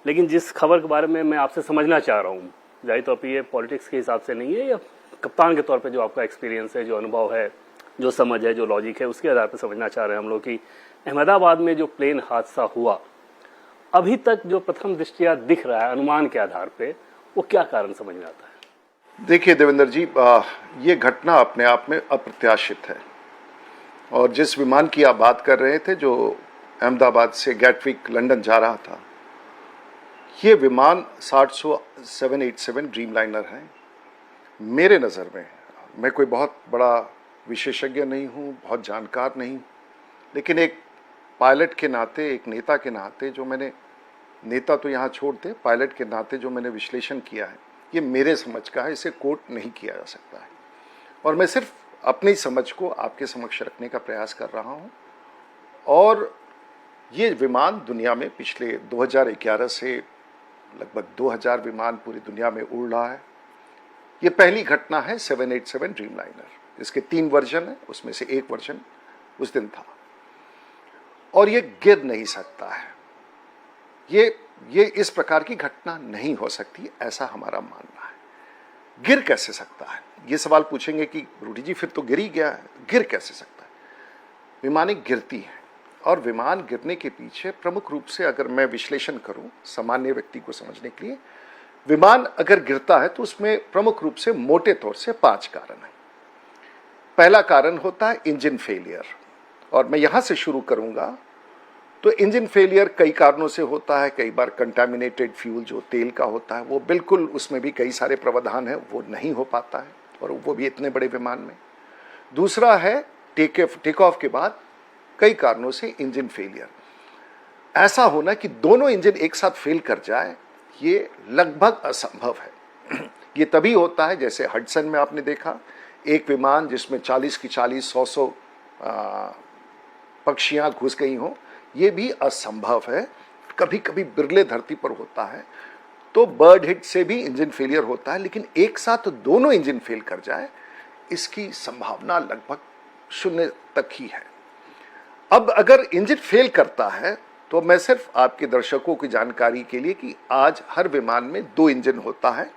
लेकिन जिस खबर के बारे में मैं आपसे समझना चाह रहा हूँ, जाहिर तौर पर ये पॉलिटिक्स के हिसाब से नहीं है, या कप्तान के तौर पे जो आपका एक्सपीरियंस है, जो अनुभव है, जो समझ है, जो लॉजिक है, उसके आधार पर समझना चाह रहे हैं हम लोग कि अहमदाबाद में जो प्लेन हादसा हुआ, अभी तक जो प्रथम दृष्टया दिख रहा है अनुमान के आधार पे, वो क्या कारण समझ में आता है? देखिए देवेंद्र जी, ये घटना अपने आप में अप्रत्याशित है। और जिस विमान की आप बात कर रहे थे जो अहमदाबाद से गैटविक लंदन जा रहा था, ये विमान 787 ड्रीमलाइनर है। मेरे नज़र में, मैं कोई बहुत बड़ा विशेषज्ञ नहीं हूँ, बहुत जानकार नहीं, लेकिन एक पायलट के नाते, एक नेता के नाते, जो मैंने, नेता तो यहाँ छोड़ दे, पायलट के नाते जो मैंने विश्लेषण किया है, ये मेरे समझ का है, इसे कोट नहीं किया जा सकता है। और मैं सिर्फ अपनी समझ को आपके समक्ष रखने का प्रयास कर रहा हूँ। और ये विमान दुनिया में पिछले 2011 से लगभग 2000 विमान पूरी दुनिया में उड़ रहा है। ये पहली घटना है 787 ड्रीमलाइनर, जिसके 3 वर्जन है, उसमें से एक वर्जन उस दिन था। और ये गिर नहीं सकता है, ये इस प्रकार की घटना नहीं हो सकती, ऐसा हमारा मानना है। गिर कैसे सकता है, ये सवाल पूछेंगे कि रूडी जी फिर तो गिर ही गया है, गिर कैसे सकता है? विमानें गिरती हैं, और विमान गिरने के पीछे प्रमुख रूप से, अगर मैं विश्लेषण करूं सामान्य व्यक्ति को समझने के लिए, विमान अगर गिरता है तो उसमें प्रमुख रूप से मोटे तौर से 5 कारण हैं। पहला कारण होता है इंजन फेलियर, और मैं यहां से शुरू करूंगा। तो इंजन फेलियर कई कारणों से होता है। कई बार कंटामिनेटेड फ्यूल जो तेल का होता है, वो बिल्कुल, उसमें भी कई सारे प्रावधान है, वो नहीं हो पाता है, और वो भी इतने बड़े विमान में। दूसरा है टेक ऑफ के बाद कई कारणों से इंजन फेलियर। ऐसा होना कि दोनों इंजन एक साथ फेल कर जाए, ये लगभग असंभव है। ये तभी होता है, जैसे हडसन में आपने देखा, एक विमान जिसमें 40 की 40, 100 पक्षियां घुस गई हों, ये भी असंभव है। कभी कभी बिरले धरती पर होता है, तो बर्ड हिट से भी इंजन फेलियर होता है, लेकिन एक साथ दोनों इंजन फेल कर जाए, इसकी संभावना लगभग 0 तक ही है। अब अगर इंजन फेल करता है, तो मैं सिर्फ आपके दर्शकों की जानकारी के लिए कि आज हर विमान में 2 इंजन होता है।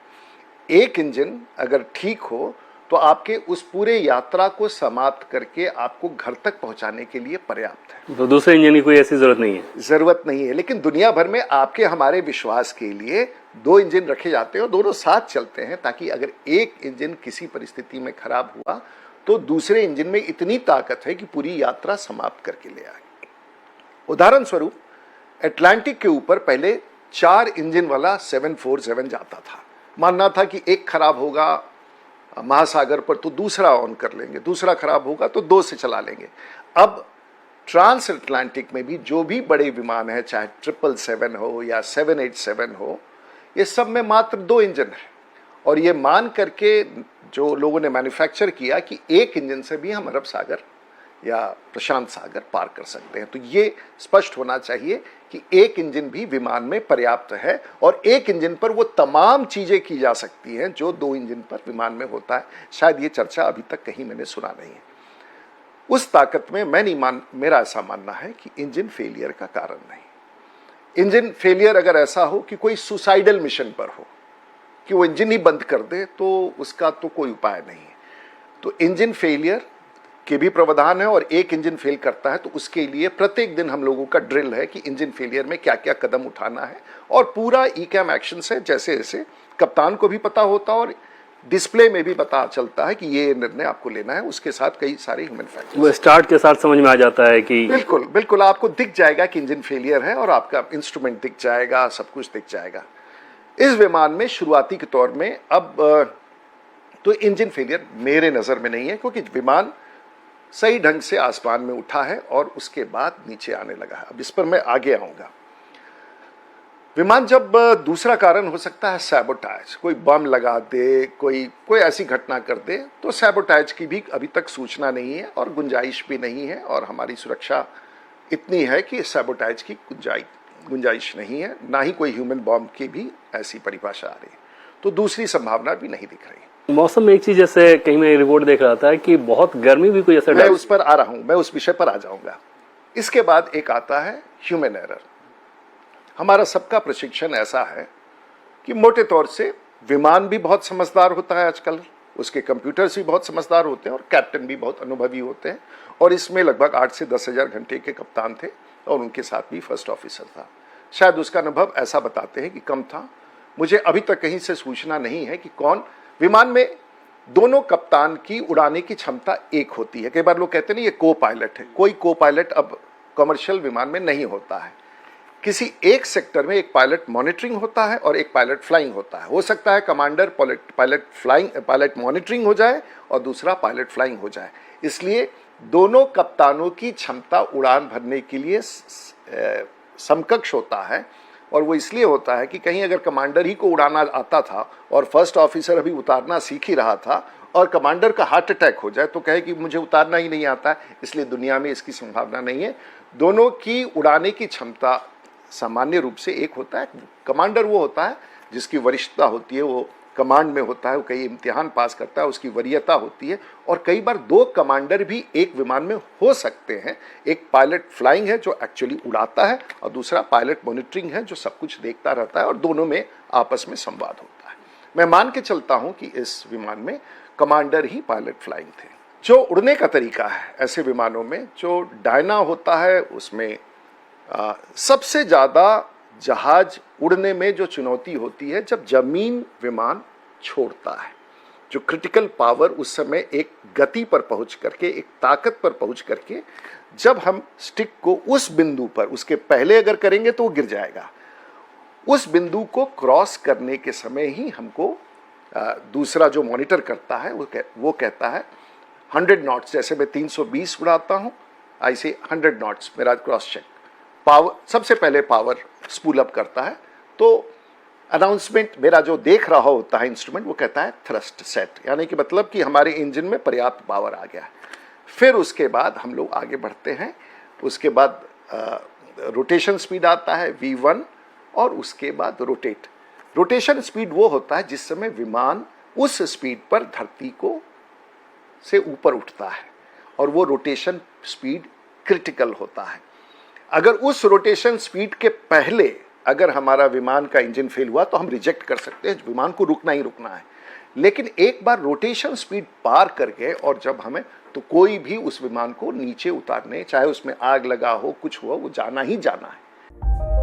एक इंजन अगर ठीक हो तो आपके उस पूरे यात्रा को समाप्त करके आपको घर तक पहुंचाने के लिए पर्याप्त है। तो दूसरे इंजन की कोई ऐसी जरूरत नहीं है? लेकिन दुनिया भर में आपके हमारे विश्वास के लिए 2 इंजन रखे जाते हैं, और दोनों साथ चलते हैं, ताकि अगर एक इंजन किसी परिस्थिति में खराब हुआ तो दूसरे इंजन में इतनी ताकत है कि पूरी यात्रा समाप्त करके ले आए। उदाहरण स्वरूप, अटलांटिक के ऊपर पहले 4 इंजन वाला 747 जाता था। मानना था कि एक खराब होगा महासागर पर तो दूसरा ऑन कर लेंगे, दूसरा खराब होगा तो 2 से चला लेंगे। अब ट्रांस अटलांटिक में भी जो भी बड़े विमान है, चाहे 777 हो या 787 हो, ये सब में मात्र 2 इंजन है। और ये मान करके जो लोगों ने मैन्युफैक्चर किया कि एक इंजन से भी हम अरब सागर या प्रशांत सागर पार कर सकते हैं। तो ये स्पष्ट होना चाहिए कि एक इंजन भी विमान में पर्याप्त है, और एक इंजन पर वो तमाम चीजें की जा सकती हैं जो 2 इंजन पर विमान में होता है। शायद ये चर्चा अभी तक कहीं मैंने सुना नहीं है। उस ताकत में मेरा ऐसा मानना है कि इंजन फेलियर का कारण नहीं। इंजन फेलियर अगर ऐसा हो कि कोई सुसाइडल मिशन पर हो कि वो इंजन ही बंद कर दे, तो उसका तो कोई उपाय नहीं है। तो इंजन फेलियर के भी प्रावधान है, और एक इंजन फेल करता है तो उसके लिए प्रत्येक दिन हम लोगों का ड्रिल है कि इंजन फेलियर में क्या क्या कदम उठाना है, और पूरा ईकैम एक्शन से जैसे जैसे कप्तान को भी पता होता है और डिस्प्ले में भी पता चलता है कि ये निर्णय आपको लेना है। उसके साथ कई सारे ह्यूमन फैक्टर्स, वो स्टार्ट के साथ समझ में आ जाता है कि बिल्कुल आपको दिख जाएगा कि इंजन फेलियर है, और आपका इंस्ट्रूमेंट दिख जाएगा, सब कुछ दिख जाएगा। इस विमान में शुरुआती के तौर में अब तो इंजन फेलियर मेरे नजर में नहीं है, क्योंकि विमान सही ढंग से आसमान में उठा है और उसके बाद नीचे आने लगा है। अब इस पर मैं आगे आऊंगा। विमान जब दूसरा कारण हो सकता है सैबोटाज, कोई बम लगा दे, कोई ऐसी घटना कर दे, तो सैबोटाज की भी अभी तक सूचना नहीं है और गुंजाइश भी नहीं है, और हमारी सुरक्षा इतनी है कि सैबोटाज की गुंजाइश नहीं है, ना ही कोई ह्यूमन बॉम्ब की भी ऐसी परिभाषा आ रही है। तो दूसरी संभावना भी नहीं दिख रही। मौसम में एक चीज, जैसे कहीं मैं रिपोर्ट देख रहा था कि बहुत गर्मी भी कोई असर, मैं उस पर आ रहा हूं, मैं उस विषय पर आ जाऊंगा। इसके बाद एक आता है ह्यूमन एरर। हमारा सबका प्रशिक्षण ऐसा है कि मोटे तौर से विमान भी बहुत समझदार होता है आजकल, उसके कंप्यूटर्स भी बहुत समझदार होते हैं और कैप्टन भी बहुत अनुभवी होते हैं, और इसमें लगभग 8 से 10,000 घंटे के कप्तान थे और उनके साथ भी फर्स्ट ऑफिसर था। शायद उसका अनुभव ऐसा बताते हैं कि कम था। मुझे अभी तक कहीं से सूचना नहीं है कि कौन विमान में दोनों कप्तान की उड़ाने की क्षमता एक होती है। कई बार लोग कहते हैं ये को पायलट है, कोई को पायलट अब कमर्शियल विमान में नहीं होता है। किसी एक सेक्टर में एक पायलट मॉनिटरिंग होता है और एक पायलट फ्लाइंग होता है। हो सकता है कमांडर पायलट मॉनिटरिंग हो जाए और दूसरा पायलट फ्लाइंग हो जाए। इसलिए दोनों कप्तानों की क्षमता उड़ान भरने के लिए समकक्ष होता है, और वो इसलिए होता है कि कहीं अगर कमांडर ही को उड़ाना आता था और फर्स्ट ऑफिसर अभी उतारना सीख ही रहा था और कमांडर का हार्ट अटैक हो जाए तो कहे कि मुझे उतारना ही नहीं आता है, इसलिए दुनिया में इसकी संभावना नहीं है। दोनों की उड़ाने की क्षमता सामान्य रूप से एक होता है। कमांडर वो होता है जिसकी वरिष्ठता होती है, वो कमांड में होता है, वो कई इम्तिहान पास करता है, उसकी वरीयता होती है। और कई बार दो कमांडर भी एक विमान में हो सकते हैं। एक पायलट फ्लाइंग है जो एक्चुअली उड़ाता है और दूसरा पायलट मॉनिटरिंग है जो सब कुछ देखता रहता है, और दोनों में आपस में संवाद होता है। मैं मान के चलता हूं कि इस विमान में कमांडर ही पायलट फ्लाइंग थे। जो उड़ने का तरीका है ऐसे विमानों में, जो डायना होता है उसमें सबसे ज्यादा जहाज उड़ने में जो चुनौती होती है जब जमीन विमान छोड़ता है। जो क्रिटिकल पावर उस समय एक गति पर पहुंच करके, एक ताकत पर पहुंच करके, जब हम स्टिक को उस बिंदु पर, उसके पहले अगर करेंगे तो वो गिर जाएगा, उस बिंदु को क्रॉस करने के समय ही हमको दूसरा जो मॉनिटर करता है वो कहता है 100 नॉट्स। जैसे मैं 320 उड़ाता हूं, ऐसे 100 नॉट्स मेरा क्रॉस चेक पावर, सबसे पहले पावर स्पूल अप करता है। तो अनाउंसमेंट मेरा जो देख रहा होता है इंस्ट्रूमेंट, वो कहता है थ्रस्ट सेट, यानी कि मतलब कि हमारे इंजन में पर्याप्त पावर आ गया है। फिर उसके बाद हम लोग आगे बढ़ते हैं। उसके बाद रोटेशन स्पीड आता है V1, और उसके बाद रोटेशन स्पीड वो होता है जिस समय विमान उस स्पीड पर धरती को से ऊपर उठता है, और वो रोटेशन स्पीड क्रिटिकल होता है। अगर उस रोटेशन स्पीड के पहले अगर हमारा विमान का इंजन फेल हुआ तो हम रिजेक्ट कर सकते हैं, विमान को रुकना ही रुकना है। लेकिन एक बार रोटेशन स्पीड पार कर गए और जब हमें, तो कोई भी उस विमान को नीचे उतारने, चाहे उसमें आग लगा हो, कुछ हुआ, वो जाना ही जाना है।